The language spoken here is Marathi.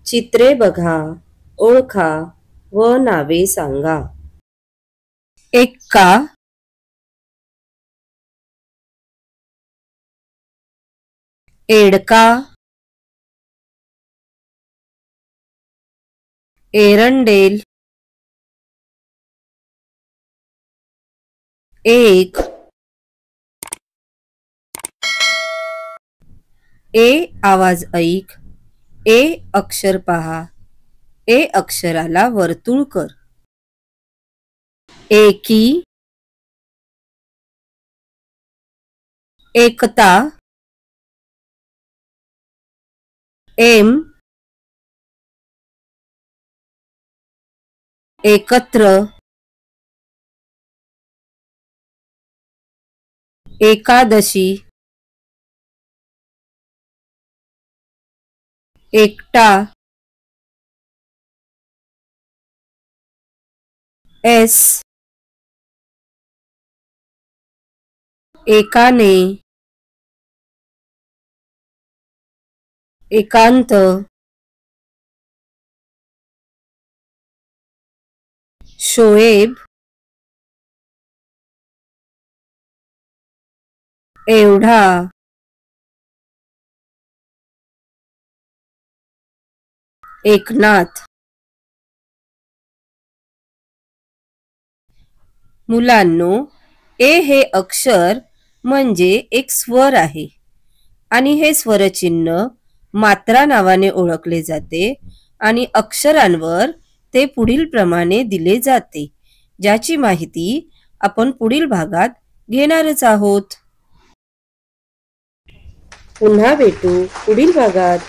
चित्रे बघा, ओळखा व नावे सांगा. एक्का, एडका, एरंडेल, एक, ए आवाज ऐक, ए अक्षर पहा, ए अक्षराला वर्तुळ कर. एकी, एकता, एम, एकत्र, एकादशी, एकटा, एस, एकाने, एकांत, शोएब, एवढा, एकनाथ. मुलांनो, ए हे अक्षर म्हणजे एक स्वर आहे आणि हे स्वरचिन्ह मात्रा नावाने ओळखले जाते आणि अक्षरांवर ते पुढील प्रमाणे दिले जाते, ज्याची माहिती आपण पुढील भागात घेणारच आहोत. पुन्हा भेटू पुढील भागात.